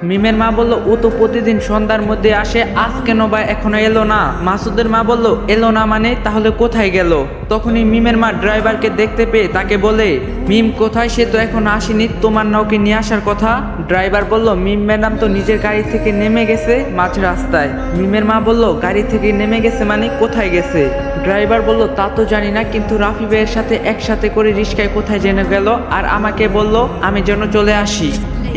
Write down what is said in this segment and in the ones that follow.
মিমের মা বলল ও তো প্রতিদিন সন্ধ্যার মধ্যে আসে, আজ কেন বা এখনো এলো না। মাসুদের মা বলল এলো না মানে তাহলে কোথায় গেল। তখনই মিমের মা ড্রাইভারকে দেখতে পেয়ে তাকে বলে মিম কোথায়, সে তো এখন আসেনি, তোমার নাওকে নিয়ে আসার কথা। ড্রাইভার বলল মিম ম্যাডাম তো নিজের গাড়ি থেকে নেমে গেছে মাঝ রাস্তায়। মিমের মা বলল গাড়ি থেকে নেমে গেছে মানে কোথায় গেছে। ড্রাইভার বলল তা তো জানি না, কিন্তু রাফি ভাইয়ের সাথে একসাথে করে রিস্কায় কোথায় জেনে গেল আর আমাকে বলল আমি যেন চলে আসি।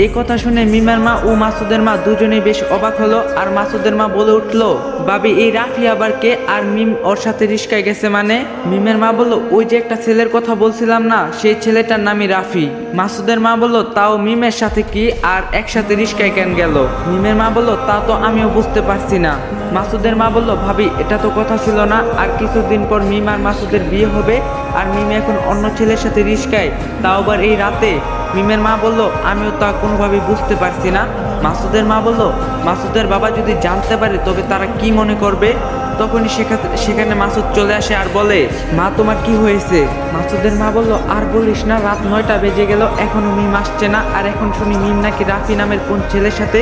এই কথা শুনে মিমের মা ও মাসুদের মা দুজনেই বেশ অবাক হলো। আর মাসুদের মা বলে উঠলো ভাবি এই রাফি আবার কে, আর মিম ওর সাথে রিস্কায় গেছে মানে। মিমের মা বলল ওই যে একটা ছেলের কথা বলছিলাম না, সেই ছেলেটার নামই রাফি। মাসুদের মা বলল তাও মিমের সাথে কি আর একসাথে রিস্কায় কেন গেল। মিমের মা বলল তা তো আমিও বুঝতে পারছি না। মাসুদের মা বলল ভাবি এটা তো কথা ছিল না, আর কিছুদিন পর মিম আর মাসুদের বিয়ে হবে, আর মিম এখন অন্য ছেলের সাথে রিস্কায়, তাও আবার এই রাতে। মিমের মা বলল আমিও তা কোনোভাবেই বুঝতে পারছি না। মাসুদের মা বলল মাসুদের বাবা যদি জানতে পারে তবে তারা কি মনে করবে। তখনই সেখানে মাসুদ চলে আসে আর বলে মা তোমার কি হয়েছে। মাসুদের মা বলল আর বলিস না, রাত 9টা বেজে গেল এখনো মিম আসছে না, আর এখন শুনি মিম নাকি রাফি নামের কোন ছেলের সাথে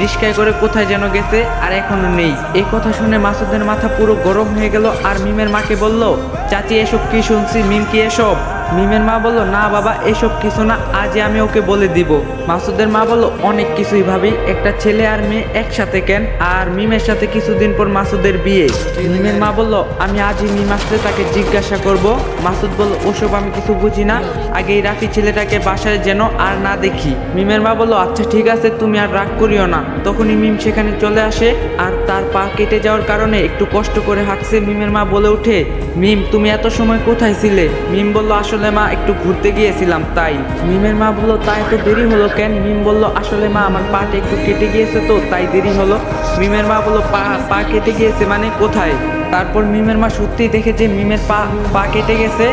রিস্কায় করে কোথায় যেন গেছে আর এখনো নেই। এই কথা শুনে মাসুদের মাথা পুরো গরম হয়ে গেল আর মিমের মাকে বলল চাচি এসব কি শুনছি, মিম কি এসব। মিমের মা বলল না বাবা এসব কিছু না, আজই আমি ওকে বলে দিব। মাসুদের মা বলল অনেক কিছুই ভাবি, একটা ছেলে আর মেয়ে একসাথে কেন, আর মিমের সাথে কিছুদিন পর মাসুদের বিয়ে। মিমের মা বলল আমি আজই মিম আসলে তাকে জিজ্ঞাসা করব। মাসুদ বলল ওসব আমি কিছু বুঝি না, আগে এই রাফি ছেলেটাকে বাসায় যেন আর না দেখি। মিমের মা বলল আচ্ছা ঠিক আছে তুমি আর রাগ করিও না। তখনই মিম সেখানে চলে আসে আর তার পা কেটে যাওয়ার কারণে একটু কষ্ট করে হাঁটছে। মিমের মা বলে ওঠে মিম তুমি এত সময় কোথায় ছিলে। মিম বলল আসলে মা একটু ঘুরতে গিয়েছিলাম তাই। মিমের মা বলল তাই এত দেরি হলো কেন। মিম বলল আসলে মা আমার পাটা একটু কেটে গিয়েছে তো তাই দেরি হলো। মিমের মা বলল পা কেটে গিয়েছে মানে কোথায়। তারপর মিমের মা সত্যিই দেখেছে মিমের পা কেটে গেছে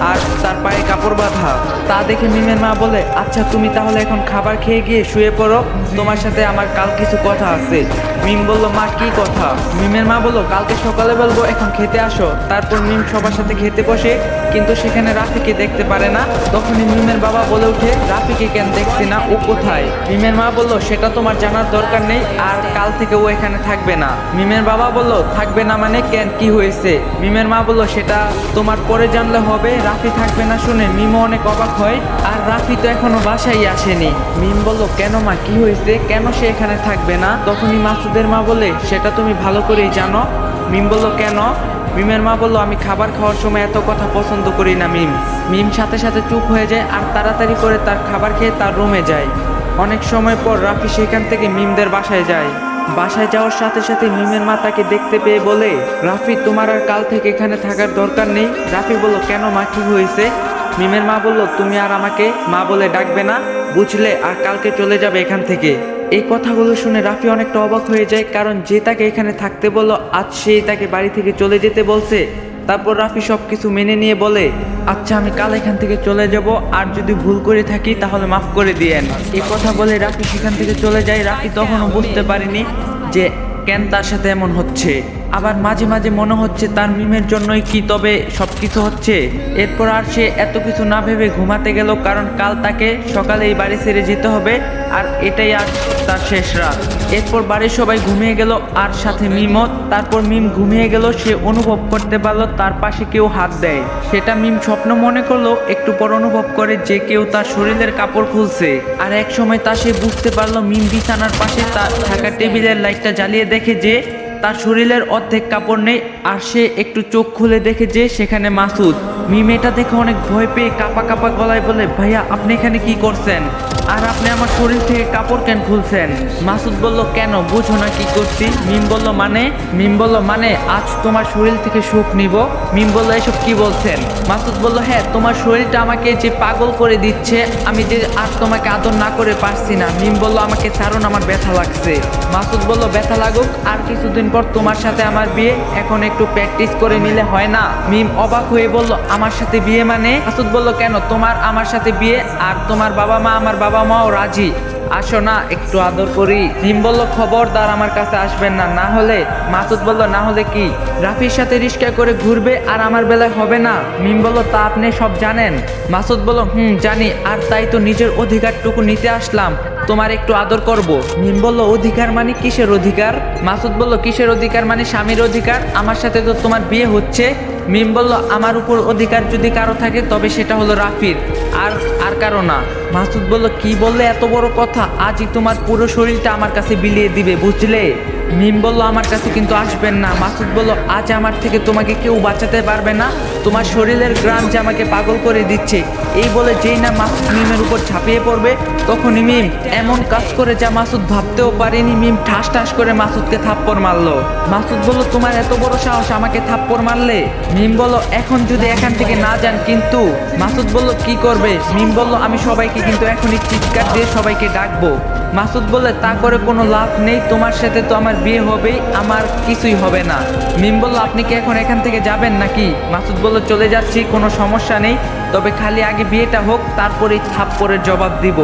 আর তার পায়ে কাপড় বাঁধা। তা দেখে মিমের মা বলে আচ্ছা তুমি তাহলে এখন খাবার খেয়ে গিয়ে শুয়ে পড়ো, তোমার সাথে আমার কাল কিছু কথা আছে। মিম বলল মা কি কথা। মিমের মা বলল কালকে সকালে বলবো, এখন খেতে আসো। তারপর মিম সবার সাথে খেতে বসে, কিন্তু সেখানে রাফিকে দেখতে পারে না। তখনই মিমের বাবা বলে ওঠে রাফিকে কেন দেখছি না, ও কোথায়। মিমের মা বলল সেটা তোমার জানার দরকার নেই, আর কাল থেকে ও এখানে থাকবে না। মিমের বাবা বলল থাকবে না মানে কেন, কি হয়েছে। মিমের মা বলল সেটা তোমার পরে জানলে হবে। রাফি থাকবে না শুনে মিমও অনেক অবাক হয়, আর রাফি তো এখনো বাসায় আসেনি। মিম বলল কেন মা কি হয়েছে, কেন সে এখানে থাকবে না। তখনই মাসুদের মা বলে সেটা তুমি ভালো করেই জানো। মিম বলল কেন। মিমের মা বলল আমি খাবার খাওয়ার সময় এত কথা পছন্দ করি না। মিম সাথে সাথে চুপ হয়ে যায় আর তাড়াতাড়ি করে তার খাবার খেয়ে তার রুমে যায়। অনেক সময় পর রাফি সেখান থেকে মিমদের বাসায় যায়। বাসায় যাওয়ার সাথে সাথে মিমের মা তাকে দেখতে পেয়ে বলে রাফি তোমার আর কাল থেকে এখানে থাকার দরকার নেই। রাফি বলল কেন মা কি হয়েছে। মিমের মা বলল তুমি আর আমাকে মা বলে ডাকবে না বুঝলে, আর কালকে চলে যাবে এখান থেকে। এই কথাগুলো শুনে রাফি অনেকটা অবাক হয়ে যায়, কারণ যে তাকে এখানে থাকতে বলল আজ সেই তাকে বাড়ি থেকে চলে যেতে বলছে। তারপর রাফি সব কিছু মেনে নিয়ে বলে আচ্ছা আমি কাল এখান থেকে চলে যাব, আর যদি ভুল করে থাকি তাহলে মাফ করে দিয়েন। এই কথা বলে রাফি সেখান থেকে চলে যায়। রাফি তখনও বুঝতে পারেনি যে কেন তার সাথে এমন হচ্ছে। আবার মাঝে মাঝে মনে হচ্ছে তার মিমের জন্যই কি তবে সব কিছু হচ্ছে। এরপর আর সে এত কিছু না ভেবে ঘুমাতে গেল, কারণ কাল তাকে সকালে এই বাড়ি ছেড়ে যেতে হবে, আর এটাই আজ তার শেষ রাত। এরপর বাড়ির সবাই ঘুমিয়ে গেল আর সাথে মিমও। তারপর মিম ঘুমিয়ে গেল, সে অনুভব করতে পারলো তার পাশে কেউ হাত দেয়। সেটা মিম স্বপ্ন মনে করলো, একটু পর অনুভব করে যে কেউ তার শরীরের কাপড় খুলছে। আর এক সময় তা সে বুঝতে পারলো মিম বিছানার পাশে তার থাকা টেবিলের লাইটটা জ্বালিয়ে দেখে যে তার শরীরের অর্ধেক কাপড় নেই, আর সে একটু চোখ খুলে দেখে যে সেখানে মাসুদ। মিম এটা দেখে অনেক ভয় পেয়ে কাঁপা কাঁপা গলায় বলে ভাইয়া আপনি এখানে কি করছেন, আর আপনি আমার শরীর থেকে কাপড় কেন খুলছেন। মাসুদ বলল কেন বুঝো না কি করছি। মিম বলল মানে আজ তোমার শরীর থেকে সুখ নিব। মিম বলল এসব কি বলছেন। মাসুদ বলল হ্যাঁ তোমার শরীরটা আমাকে যে পাগল করে দিচ্ছে, আমি যে আর তোমাকে আদর না করে পারছি না। মিম বলল আমাকে ছাড়ুন, আমার ব্যথা লাগছে। মাসুদ বলল ব্যথা লাগুক, আর কিছুদিন পর তোমার সাথে আমার বিয়ে, এখন একটু প্র্যাকটিস করে নিলে হয় না। মিম অবাক হয়ে বলল আমার সাথে বিয়ে মানে। মাসুদ বলল কেন তোমার আমার সাথে বিয়ে, আর তোমার বাবা মা আমার বাবা মাও রাজি, আসো না একটু আদর করি। মিম বলল খবরদার আমার কাছে আসবেন না, না হলে। মাসুদ বলল না হলে কি, রাফির সাথে রিস্কা করে ঘুরবে আর আমার বেলায় হবে না। মিম বলল তা আপনি সব জানেন। মাসুদ বলল জানি, আর তাই তো নিজের অধিকারটুকু নিতে আসলাম। তোমার একটু আদর করব। মিম বলল অধিকার মানে কিসের অধিকার? মাসুদ বলল কিসের অধিকার মানে স্বামীর অধিকার, আমার সাথে তো তোমার বিয়ে হচ্ছে। মিম বলল আমার উপর অধিকার যদি কারো থাকে তবে সেটা হলো রাফির, আর আর কারো না। মাসুদ বলল কি বললে এত বড় কথা, আজই তোমার পুরো শরীরটা আমার কাছে বিলিয়ে দিবে বুঝলে। মিম বলল আমার কাছে কিন্তু আসবেন না। মাসুদ বলল আজ আমার থেকে তোমাকে কেউ বাঁচাতে পারবে না, তোমার শরীরের গ্রাম যে আমাকে পাগল করে দিচ্ছে। এই বলে যেই না মাসুদ মিমের উপর ঝাঁপিয়ে পড়বে তখনই মিম এমন কাজ করে যা মাসুদ ভাবতেও পারেনি। মিম ঠাস ঠাস করে মাসুদকে থাপ্পড় মারলো। মাসুদ বলল তোমার এত বড় সাহস আমাকে থাপ্পড় মারলে? মিম বলল এখন যদি এখান থেকে না যান কিন্তু। মাসুদ বলল কি করবে? মিম বলল আমি সবাইকে কিন্তু এখনই চিৎকার দিয়ে সবাইকে ডাকবো। মাসুদ বললে তা করে কোনো লাভ নেই, তোমার সাথে তো আমার বিয়ে হবেই, আমার কিছুই হবে না। মিম বলল আপনি কি এখন এখান থেকে যাবেন নাকি? মাসুদ বলল চলে যাচ্ছি, কোনো সমস্যা নেই, তবে খালি আগে বিয়েটা হোক, তারপরেই থাপ্পড়ের জবাব দিব।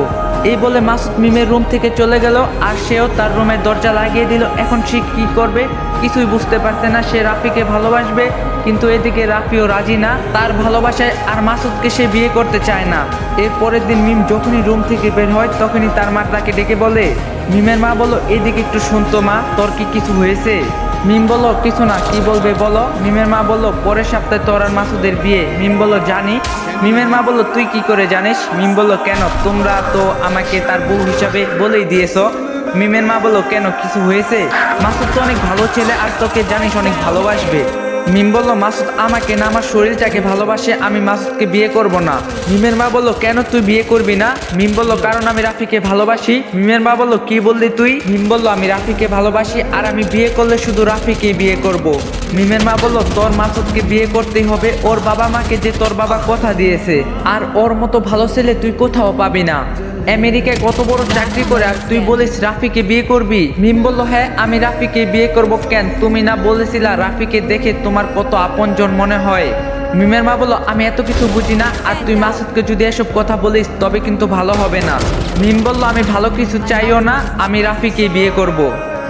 এই বলে মাসুদ মিমের রুম থেকে চলে গেল, আর সেও তার রুমের দরজা লাগিয়ে দিল। এখন সে কি করবে কিছুই বুঝতে পারছে না। সে রাফিকে ভালোবাসবে, কিন্তু এদিকে রাফিও রাজি না তার ভালোবাসায়, আর মাসুদকে সে বিয়ে করতে চায় না। এর পরের দিন মিম যখনই রুম থেকে বের হয় তখনই তার মা তাকে ডেকে বলে। মিমের মা বলল এদিকে একটু শুনতো মা, তোর কি কিছু হয়েছে? মিম বলল কিছু না, কি বলবে বলো। মিমের মা বলল পরের সপ্তাহে তোর আর মাসুদের বিয়ে। মিম বলল জানি। মিমের মা বলল তুই কি করে জানিস? মিম বলল কেন, তোমরা তো আমাকে তার বউ হিসাবে বলেই দিয়েছো। মিমের মা বলল কেন, কিছু হয়েছে? মাসুদ তো অনেক ভালো ছেলে, আর তোকে জানিস অনেক ভালোবাসবে। মিম বলল মাসুদ আমাকে না, আমার শরীরটাকে ভালোবাসে, আমি মাসুদকে বিয়ে করব না। মিমের মা বলল কেন তুই বিয়ে করবি না? মিম বলল কারণ আমি রাফিকে ভালোবাসি। মিমের মা বলল কি বললি তুই? মিম বলল আমি রাফিকে ভালোবাসি, আর আমি বিয়ে করলে শুধু রাফিকে বিয়ে করব। মিমের মা বলল তোর মাসুদকে বিয়ে করতেই হবে, ওর বাবা মাকে যে তোর বাবা কথা দিয়েছে, আর ওর মতো ভালো ছেলে তুই কোথাও পাবি না। আমেরিকায় কত বড় চাকরি করে, আর তুই বলিস রাফিকে বিয়ে করবি? মিম বলল হ্যাঁ আমি রাফিকে বিয়ে করব। কেন, তুমি না বলেছিলা রাফিকে দেখে তোমার কত আপনজন মনে হয়? মিমের মা বলল আমি এত কিছু বুঝি না, আর তুই মাসুদকে যদি এসব কথা বলিস তবে কিন্তু ভালো হবে না। মিম বলল আমি ভালো কিছু চাইও না, আমি রাফিকে বিয়ে করব।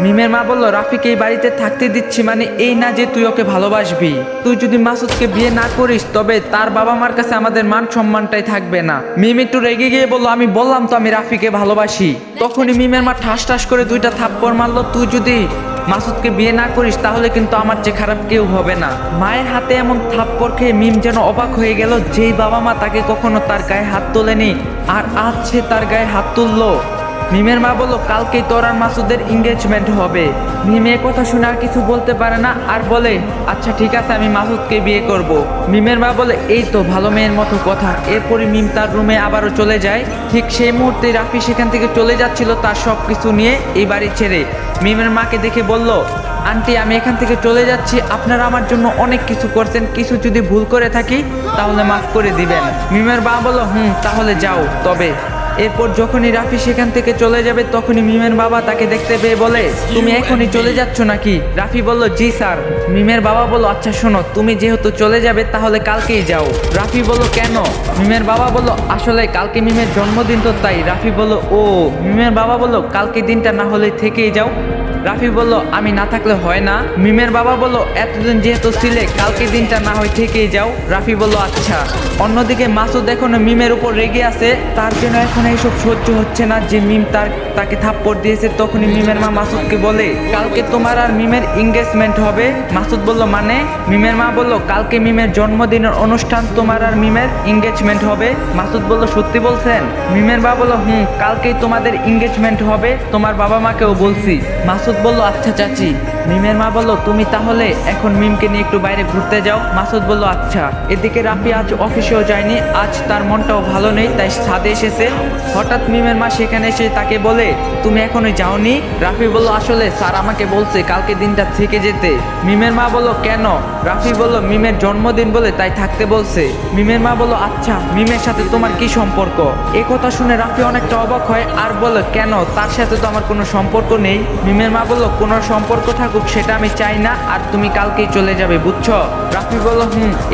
মিমের মা বলল রাফিকে এই বাড়িতে থাকতে দিচ্ছি মানে এই না যে তুই ওকে ভালোবাসবি। তুই যদি মাসুদকে বিয়ে না করিস তবে তার বাবা মার কাছে আমাদের মান সম্মানটাই থাকবে না। মিম একটু রেগে গিয়ে বলল আমি বললাম তো আমি রাফিকে ভালোবাসি। তখনই মিমের মা ঠাস ঠাস করে দুইটা থাপ্পড় মারলো। তুই যদি মাসুদকে বিয়ে না করিস তাহলে কিন্তু আমার চেয়ে খারাপ কেউ হবে না। মায়ের হাতে এমন থাপ্পড় খেয়ে মিম যেন অবাক হয়ে গেল। যেই বাবা মা তাকে কখনো তার গায়ে হাত তোলেনি, আর আজ সে তার গায়ে হাত তুললো। মিমের মা বলল কালকেই তোর আর মাসুদের এঙ্গেজমেন্ট হবে। মিম এ কথা শুনে আর কিছু বলতে পারে না, আর বলে আচ্ছা ঠিক আছে আমি মাসুদকে বিয়ে করব। মিমের মা বলে এই তো ভালো মেয়ের মতো কথা। এরপরে মিম তার রুমে আবারও চলে যায়। ঠিক সেই মুহূর্তে রাফি সেখান থেকে চলে যাচ্ছিল তার সব কিছু নিয়ে এই বাড়ি ছেড়ে। মিমের মাকে দেখে বলল আন্টি আমি এখান থেকে চলে যাচ্ছি, আপনারা আমার জন্য অনেক কিছু করছেন, কিছু যদি ভুল করে থাকি তাহলে মাফ করে দিবেন। মিমের মা বলল তাহলে যাও তবে। এরপর যখনই রাফি সেখান থেকে চলে যাবে তখনই মিমের বাবা তাকে দেখতে পেয়ে বলে তুমি এখনই চলে যাচ্ছ নাকি? রাফি বলল জি স্যার। মিমের বাবা বলল আচ্ছা শোনো, তুমি যেহেতু চলে যাবে তাহলে কালকেই যাও। রাফি বলল কেন? মিমের বাবা বলল আসলে কালকে মিমের জন্মদিন তো তাই। রাফি বলল ও। মিমের বাবা বলল কালকে দিনটা না হলে থেকেই যাও। রাফি বলল আমি না থাকলে হয় না। মিমের বাবা বলল এতদিন যেহেতু ছিলে কালকে দিনটা না হয় থেকেই যাও। রাফি বলল আচ্ছা। অন্যদিকে মাসুদ এখনো মিমের উপর রেগে আছে, তার জন্য এখন এইসব সহ্য হচ্ছে না যে মিম তাকে থাপ্পড় দিয়েছে। তখনই মিমের মা মাসুদকে বলে কালকে তোমার আর মিমের এঙ্গেজমেন্ট হবে। মাসুদ বলল মানে? মিমের মা বলল কালকে মিমের জন্মদিনের অনুষ্ঠান, তোমার আর মিমের এঙ্গেজমেন্ট হবে। মাসুদ বলল সত্যি বলছেন? মিমের বাবা বলল কালকেই তোমাদের এঙ্গেজমেন্ট হবে, তোমার বাবা মাকেও বলছি। মাসুদ বলল আচ্ছা চাচি। মিমের মা বলল তুমি তাহলে এখন মিমকে নিয়ে একটু বাইরে ঘুরতে যাও। মাসুদ বলল আচ্ছা। এদিকে রাফি আজ অফিসেও যায়নি, আজ তার মনটাও ভালো নেই, তাই ছাদে এসেছে। হঠাৎ মিমের মা সেখানে এসে তাকে বলে তুমি এখনই যাওনি? রাফি বলল আসলে স্যার আমাকে বলছে কালকে দিনটা থেকে যেতে। মিমের মা বলল কেন? রাফি বলল মিমের জন্মদিন বলে তাই থাকতে বলছে। মিমের মা বলল আচ্ছা, মিমের সাথে তোমার কি সম্পর্ক? এ কথা শুনে রাফি অনেকটা অবাক হয়, আর বলে কেন, তার সাথে তো আমার কোনো সম্পর্ক নেই। মিমের মা বলল কোনো সম্পর্ক থাকুক সেটা আমি চাই না, আর তুমি কালকেই চলে যাবে বুঝছো? রাফি বলল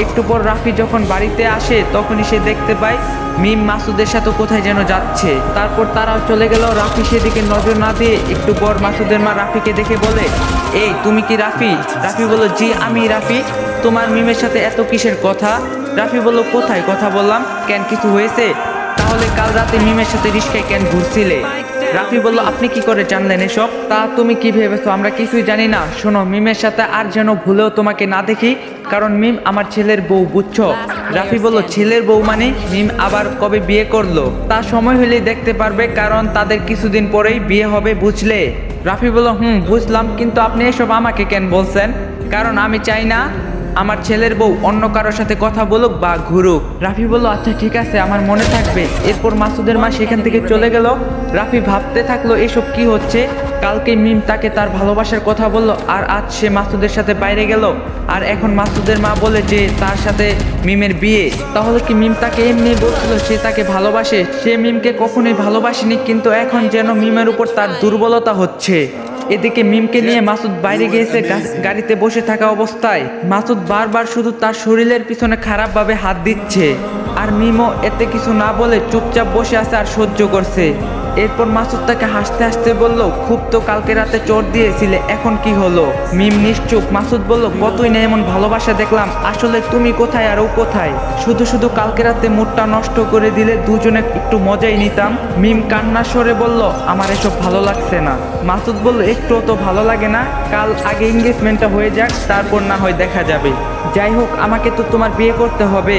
একটু পর রাফি যখন বাড়িতে আসে তখনই সে দেখতে পায় মিম মাসুদের সাথে কোথায় যেন যাচ্ছে। তারপর তারাও চলে গেল। রাফি সেদিকে নজর না দিয়ে একটু পর মাসুদের মা রাফিকে দেখে বলে এই তুমি কি রাফি? রাফি বলল জি আমি রাফি। তোমার মিমের সাথে এত কিসের কথা? রাফি বলল কোথায় কথা বললাম, কেন কিছু হয়েছে? তাহলে কাল রাতে মিমের সাথে রিস্কায় কেন ঘুরছিলে? রাফি বলল, আপনি কি করে জানলেন এসব? তা তুমি কি ভেবেছো আমরা কিছুই জানি না? শোনো, মিমের সাথে আর যেন ভুলেও তোমাকে না দেখি, কারণ মিম আমার ছেলের বউ, বুঝছো? রাফি বলল, ছেলের বউ মানে? মিম আবার কবে বিয়ে করলো? তা সময় হলেই দেখতে পারবে, কারণ তাদের কিছুদিন পরেই বিয়ে হবে, বুঝলে? রাফি বলল, বুঝলাম, কিন্তু আপনি এসব আমাকে কেন বলছেন? কারণ আমি চাই না আমার ছেলের বউ অন্য কারোর সাথে কথা বলুক বা ঘুরুক। রাফি বলল, আচ্ছা ঠিক আছে, আমার মনে থাকবে। এরপর মাসুদের মা সেখান থেকে চলে গেল। রাফি ভাবতে থাকলো এসব কি হচ্ছে। কালকে মিম তাকে তার ভালোবাসার কথা বলল, আর আজ সে মাসুদের সাথে বাইরে গেল, আর এখন মাসুদের মা বলে যে তার সাথে মিমের বিয়ে। তাহলে কি মিম তাকে এমনি বলছিল সে তাকে ভালোবাসে? সে মিমকে কখনোই ভালোবাসেনি, কিন্তু এখন যেন মিমের উপর তার দুর্বলতা হচ্ছে। এদিকে মিমকে নিয়ে মাসুদ বাইরে গিয়েছে গাড়িতে বসে থাকা অবস্থায়। মাসুদ বারবার শুধু তার শরীরের পিছনে খারাপভাবে হাত দিচ্ছে, আর মিমও এতে কিছু না বলে চুপচাপ বসে আছে আর সহ্য করছে। এরপর মাসুদ তাকে হাসতে হাসতে বলল, খুব তো কালকে রাতে চোট দিয়েছিলে, এখন কি হলো? মিম নিশ্চুপ। মাসুদ বলল, কতই না এমন ভালোবাসা দেখলাম, আসলে তুমি কোথায় আর ও কোথায়? শুধু শুধু কালকে রাতে মুডটা নষ্ট করে দিলে, দুজনে একটু মজাই নিতাম। মিম কান্নার স্বরে বলল, আমার এসব ভালো লাগছে না। মাসুদ বলল, একটুও তো ভালো লাগে না? কাল আগে এঙ্গেজমেন্টটা হয়ে যাক, তারপর না হয় দেখা যাবে। যাই হোক, আমাকে তো তোমার বিয়ে করতে হবে।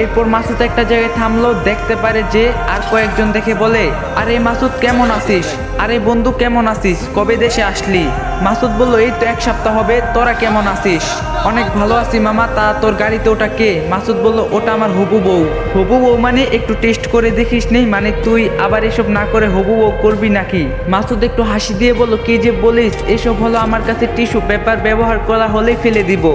এরপর মাসুদ একটা জায়গায় থামলো, দেখতে পারে যে আর কয়েকজন দেখে বলে, আরে মাসুদ কেমন আছিস? আরে বন্ধু কেমন আছিস? কবে দেশে আসলি? মাসুদ বলল, এই তো 1 সপ্তাহ হবে। তোরা কেমন আছিস? অনেক ভালো আছি মামা। তা তোর গাড়িতে ওটা কে? মাসুদ বলল, ওটা আমার হবু বউ। হবু বউ মানে? একটু টেস্ট করে দেখিস নেই? মানে তুই আবার এসব না করে হবু বউ করবি নাকি? মাসুদ একটু হাসি দিয়ে বলল, কি যে বলিস, এসব হলো আমার কাছে টিস্যু পেপার, ব্যবহার করা হলেই ফেলে দিব।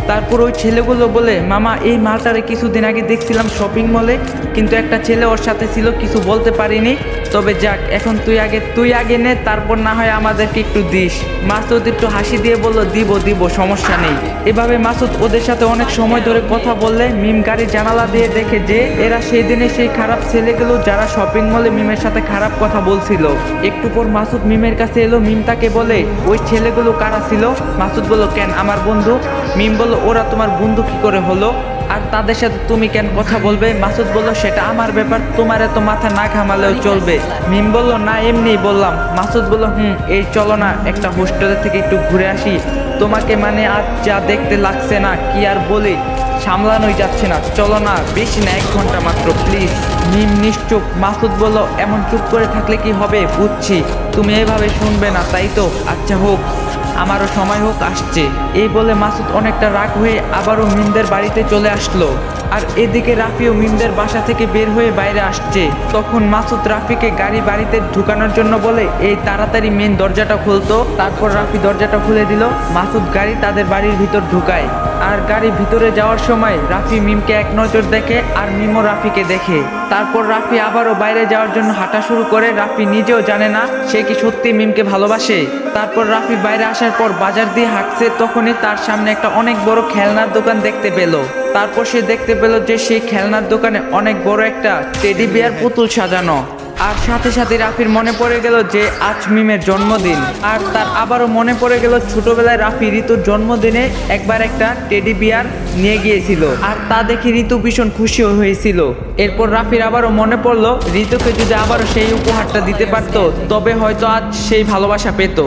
তারপর ওই ছেলেগুলো বলে, মামা এই মালটারে কিছুদিন আগে দেখছিলাম শপিং মলে, কিন্তু একটা ছেলে ওর সাথে ছিল, কিছু বলতে পারিনি। তবে যাক, এখন তুই আগে নে, তারপর না হয় আমাদেরকে একটু দিস। মাসুদ একটু হাসি দিয়ে বলল, দিব, সমস্যা নেই। এভাবে মাসুদ ওদের সাথে অনেক সময় ধরে কথা বললে মিম গাড়ি জানালা দিয়ে দেখে যে এরা সেই দিনে সেই খারাপ ছেলেগুলো যারা শপিং মলে মিমের সাথে খারাপ কথা বলছিল। একটু পর মাসুদ মিমের কাছে এলো। মিম তাকে বলে, ওই ছেলেগুলো কারা ছিল? মাসুদ বলল, কেন, আমার বন্ধু। মিম বলল, ওরা তোমার বন্ধু কি করে হলো? আর তাদের সাথে তুমি কেন কথা বলবে? মাসুদ বলল, সেটা আমার ব্যাপার, তোমার এত মাথা না ঘামালেও চলবে। মিম বলল, না এমনিই বললাম। মাসুদ বলল, এই চলো না একটা হোস্টেলের থেকে একটু ঘুরে আসি। তোমাকে মানে আজ যা দেখতে লাগছে না, কি আর বলি, সামলানোই যাচ্ছে না। চলো না, বেশি না, 1 ঘন্টা মাত্র, প্লিজ। মিম নিশ্চুপ। মাসুদ বলল, এমন চুপ করে থাকলে কি হবে? বুঝছি তুমি এভাবে শুনবে না, তাই তো? আচ্ছা হোক, আমারও সময় হোক, আসছে। এই বলে মাসুদ অনেকটা রাগ হয়ে আবারও মিমদের বাড়িতে চলে আসলো। আর এদিকে রাফিও মিমদের বাসা থেকে বের হয়ে বাইরে আসছে। তখন মাসুদ রাফিকে বাড়িতে ঢুকানোর জন্য বলে, এই তাড়াতাড়ি মেন দরজাটা খুলতো। তারপর রাফি দরজাটা খুলে দিল। মাসুদ গাড়ি তাদের বাড়ির ভিতর ঢুকায়। আর গাড়ির ভিতরে যাওয়ার সময় রাফি মিমকে এক নজর দেখে, আর মিমও রাফিকে দেখে। তারপর রাফি আবারও বাইরে যাওয়ার জন্য হাঁটা শুরু করে। রাফি নিজেও জানে না সে কি সত্যি মিমকে ভালোবাসে। তারপর রাফি বাইরে আসার পর বাজার দিয়ে হাঁটছে, তখনই তার সামনে একটা অনেক বড় খেলনার দোকান দেখতে পেল। তারপর সে দেখতে পেল যে সেই খেলনার দোকানে অনেক বড় একটা টেডি বিয়ার পুতুল সাজানো। আর সাথে সাথে রাফির মনে পড়ে গেল যে আজ মিমের জন্মদিন। আর তার আবারও মনে পড়ে গেল ছোটবেলায় রাফি ঋতুর জন্মদিনে একবার একটা টেডি বিয়ার নিয়ে গিয়েছিল, আর তা দেখে ঋতু ভীষণ খুশি হয়েছিল। এরপর রাফির আবারও মনে পড়লো ঋতুকে যদি আবারও সেই উপহারটা দিতে পারতো, তবে হয়তো আজ সেই ভালোবাসা পেত।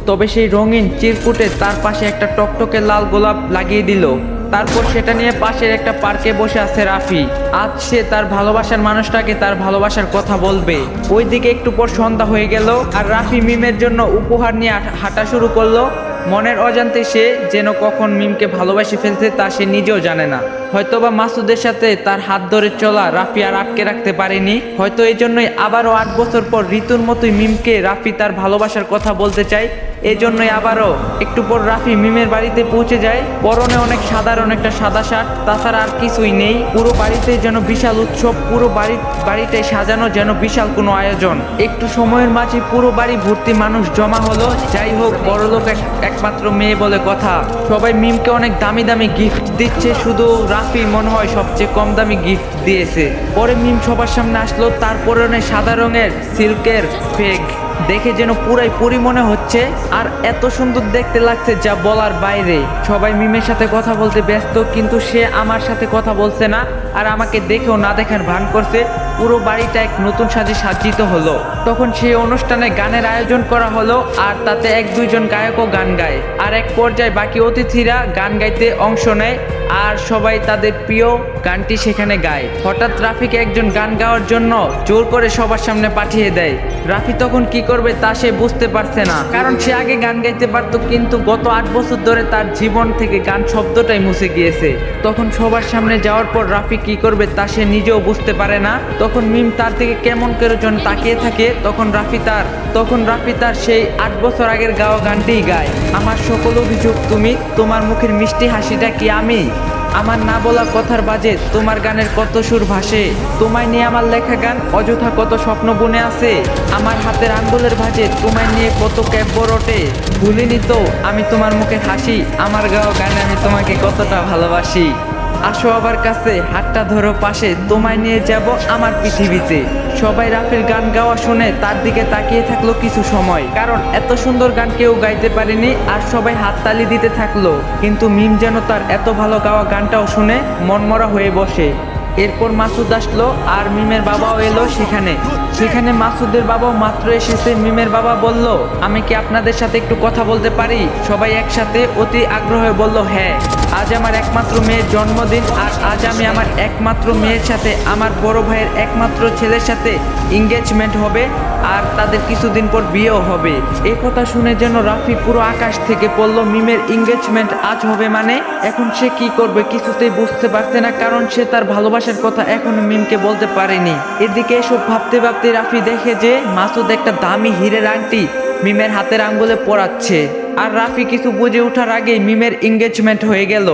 তবে সেই রঙিন চিরকুটে তার পাশে একটা টকটকে লাল গোলাপ লাগিয়ে দিল। তারপর সেটা নিয়ে পাশের একটা পার্কে বসে আছে রাফি। আজ সে তার ভালোবাসার মানুষটাকে তার ভালোবাসার কথা বলবে। ওইদিকে একটু পর সন্ধ্যা হয়ে গেল, আর রাফি মিমের জন্য উপহার নিয়ে হাঁটা শুরু করলো। মনের অজান্তে সে যেন কখন মিমকে ভালোবাসে ফেলছে তা সে নিজেও জানে না। হয়তোবা মাসুদের সাথে তার হাত ধরে চলা রাফি আর আটকে রাখতে পারেনি। হয়তো এই জন্যই আবারও 8 বছর পর ঋতুর মতোই মিমকে রাফি তার ভালোবাসার কথা বলতে চায়। এই জন্যই আবারও একটু পর রাফি মিমের বাড়িতে পৌঁছে যায়। পরনে অনেক সাধারণ একটা সাদা শার্ট, তাছাড়া আর কিছুই নেই। পুরো বাড়িতে যেন বিশাল উৎসব, পুরো বাড়িতে সাজানো যেন বিশাল কোনো আয়োজন। একটু সময়ের মাঝে পুরো বাড়ি ভর্তি মানুষ জমা হলো। যাই হোক, বড়লোক একমাত্র মেয়ে বলে কথা। সবাই মিমকে অনেক দামি দামি গিফট দিচ্ছে, শুধু রাফি মনে হয় সবচেয়ে কম দামি গিফট দিয়েছে। পরে মিম সবার সামনে আসলো, তার পরনে সাদা রঙের সিল্কের ব্যাগ। দেখে যেন পুরাই পরি মনে হচ্ছে, আর এত সুন্দর দেখতে লাগছে যা বলার বাইরে। সবাই মিমের সাথে কথা বলতে ব্যস্ত, কিন্তু সে আমার সাথে কথা বলছে না, আর আমাকে দেখেও না দেখার ভান করছে। পুরো বাড়িটা এক নতুন সাজে সাজ্জিত হলো। তখন সেই অনুষ্ঠানে গানের আয়োজন করা হলো, আর তাতে এক দুইজন গায়কও গান গায়, আর এক পর্যায়ে বাকি অতিথিরা গান গাইতে অংশ নেয়, আর সবাই তাদের প্রিয় গানটি সেখানে গায়। হঠাৎ রাফিকে একজন গান গাওয়ার জন্য জোর করে সবার সামনে পাঠিয়ে দেয়। রাফি তখন কি করবে তা সে বুঝতে পারছে না, কারণ সে আগে গান গাইতে পারতো, কিন্তু গত 8 বছর ধরে তার জীবন থেকে গান শব্দটাই মুছে গিয়েছে। তখন সবার সামনে যাওয়ার পর রাফি কি করবে তা সে নিজেও বুঝতে পারে না। তখন মিম তার দিকে কেমন করে যেন তাকিয়ে থাকে। তখন রাফি তার সেই 8 বছর আগের গাওয়া গানটিই গায়। আমার সকল অভিযোগ তুমি, তোমার মুখের মিষ্টি হাসিটা কি আমি, আমার না বলা কথার বাজে তোমার গানের কত সুর ভাসে, তোমায় নিয়ে আমার লেখা গান অযথা কত স্বপ্ন বুনে আছে, আমার হাতের আঙ্গুলের ভাজে তোমায় নিয়ে কত ক্যাব্য রটে, ভুলিনি তো আমি তোমার মুখের হাসি, আমার গাওয়া গানে আমি তোমাকে কতটা ভালোবাসি, আসো আবার কাছে হাতটা ধরো পাশে, তোমায় নিয়ে যাব আমার পৃথিবীতে। সবাই রাফির গান গাওয়া শুনে তার দিকে তাকিয়ে থাকলো কিছু সময়, কারণ এত সুন্দর গান কেউ গাইতে পারেনি, আর সবাই হাততালি দিতে থাকলো। কিন্তু মিম যেন তার এত ভালো গাওয়া গানটাও শুনে মনমরা হয়ে বসে। এরপর মাসুদ আসলো, আর মিমের বাবাও এলো সেখানে মাসুদের বাবাও মাত্র এসেছে। মিমের বাবা বলল, আমি কি আপনাদের সাথে একটু কথা বলতে পারি? সবাই একসাথে অতি আগ্রহে বলল, হ্যাঁ, আজ আমার একমাত্র মেয়ের জন্মদিন, আর আজ আমি আমার একমাত্র মেয়ের সাথে আমার বড় ভাইয়ের একমাত্র ছেলের সাথে এঙ্গেজমেন্ট হবে, আর তাদের কিছুদিন পর বিয়েও হবে। এই কথা শুনে যেন রাফি পুরো আকাশ থেকে পড়ল। মিমের এঙ্গেজমেন্ট আজ হবে মানে এখন সে কি করবে কিছুতেই বুঝতে পারছে না, কারণ সে তার ভালোবাসার কথা এখনো মিমকে বলতে পারেনি। এদিকে এসব ভাবতে ভাবতে রাফি দেখে যে মাসুদ একটা দামি হীরের আংটি মিমের হাতের আঙ্গুলে পরাচ্ছে, আর রাফি কিছু বুঝে ওঠার আগেই মিমের এঙ্গেজমেন্ট হয়ে গেল,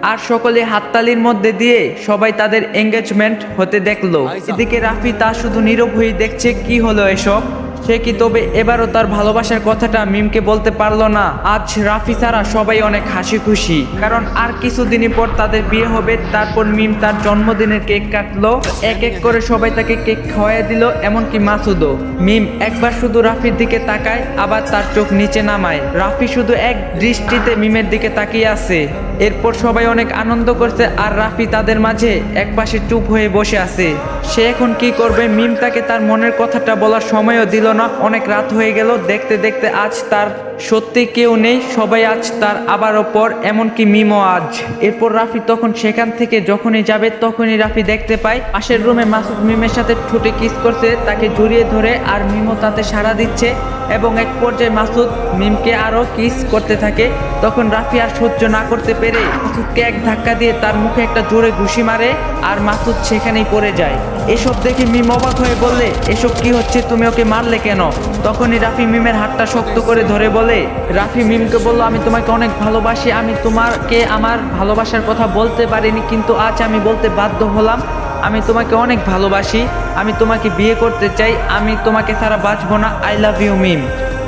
আর সকলে হাততালির মধ্যে দিয়ে সবাই তাদের এঙ্গেজমেন্ট হতে দেখলো। এদিকে রাফি তা শুধু নীরব হয়ে দেখছে, কি হলো এসব। সে কি তবে এবারও তার ভালোবাসার কথাটা মিমকে বলতে পারলো না। আজ রাফি ছাড়া সবাই অনেক হাসি খুশি, কারণ আর কিছুদিনই পর তাদের বিয়ে হবে। তারপর মিম তার জন্মদিনের কেক কাটলো, এক এক করে সবাই তাকে কেক খাওয়াই দিল, এমনকি মাসুদও। মিম একবার শুধু রাফির দিকে তাকায়, আবার তার চোখ নিচে নামায়। রাফি শুধু এক দৃষ্টিতে মিমের দিকে তাকিয়ে আছে। এরপর সবাই অনেক আনন্দ করছে, আর রাফি তাদের মাঝে একপাশে চুপ হয়ে বসে আছে। সে এখন কি করবে? মিম তাকে তার মনের কথাটা বলার সময়ও দিল না। অনেক রাত হয়ে গেল, দেখতে দেখতে আজ তার সত্যি কেউ নেই, সবাই আজ তার আবারও পর, এমনকি মিমও আজ। এরপর রাফি তখন সেখান থেকে যখনই যাবে তখনই রাফি দেখতে পায় পাশের রুমে মাসুদ মিমের সাথে ঠোঁটে কিস করছে, তাকে জড়িয়ে ধরে, আর মিমও তাতে সাড়া দিচ্ছে, এবং এক পর্যায়ে মাসুদ মিমকে আরো কিস করতে থাকে। তখন রাফি আর সহ্য না করতে পেরে মাসুদকে এক ধাক্কা দিয়ে তার মুখে একটা জোরে ঘুষি মারে, আর মাসুদ সেখানেই পড়ে যায়। এসব দেখে মিম অবাক হয়ে বললে, এসব কি হচ্ছে, তুমি ওকে মারলে কেন? তখনই রাফি মিমের হাতটা শক্ত করে ধরে বলে, রাফি মিমকে বলল, আমি তোমাকে অনেক ভালোবাসি, আমি তোমাকে আমার ভালোবাসার কথা বলতে পারিনি, কিন্তু আজ আমি বলতে বাধ্য হলাম, আমি তোমাকে অনেক ভালোবাসি, আমি তোমাকে বিয়ে করতে চাই, আমি তোমাকে ছাড়া বাঁচবো না, আই লাভ ইউ মিম।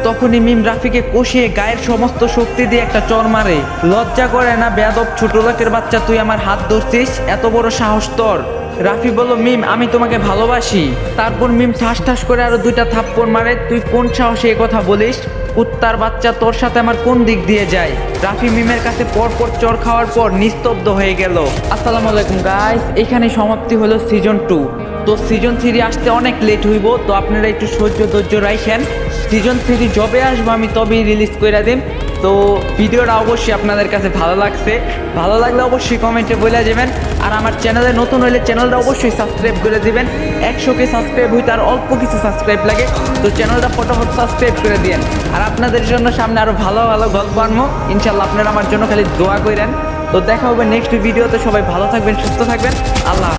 তখনই মিম রাফিকে কষিয়ে গায়ের সমস্ত শক্তি দিয়ে একটা চর মারে। লজ্জা করে না বেয়াদব ছোট লোকের বাচ্চা, তুই আমার হাত ধরছিস, এত বড় সাহস তোর? রাফি বলল, মিম আমি তোমাকে ভালোবাসি। তারপর মিম ঠাস ঠাস করে আরো 2টা থাপ্পড় মারে। তুই কোন সাহসে এ কথা বলিস? কুত্তার বাচ্চা, তোর সাথে আমার কোন দিক দিয়ে যায়? রাফি মিমের কাছে পরপর চর খাওয়ার পর নিস্তব্ধ হয়ে গেল। আসসালামু আলাইকুম গাইস, এখানে সমাপ্তি হলো সিজন 2। তো সিজন 3 আসতে অনেক লেট হইব, তো আপনারা একটু ধৈর্য রাখেন। সিজন 3 যবে আসবো আমি তবেই রিলিজ করে দিন। তো ভিডিওটা অবশ্যই আপনাদের কাছে ভালো লাগলে অবশ্যই কমেন্টে বলে যাবেন। আর আমার চ্যানেলে নতুন হলে চ্যানেলটা অবশ্যই সাবস্ক্রাইব করে দিবেন। 100কে সাবস্ক্রাইব হইতে আর অল্প কিছু সাবস্ক্রাইব লাগে, তো চ্যানেলটা ফটোফট সাবস্ক্রাইব করে দিন। আর আপনাদের জন্য সামনে আরো ভালো ভালো গল্প আনবো ইনশাল্লাহ, আপনারা আমার জন্য খালি দোয়া করেন। তো দেখা হবে নেক্সট ভিডিওতে। সবাই ভালো থাকবেন, সুস্থ থাকবেন, আল্লাহ।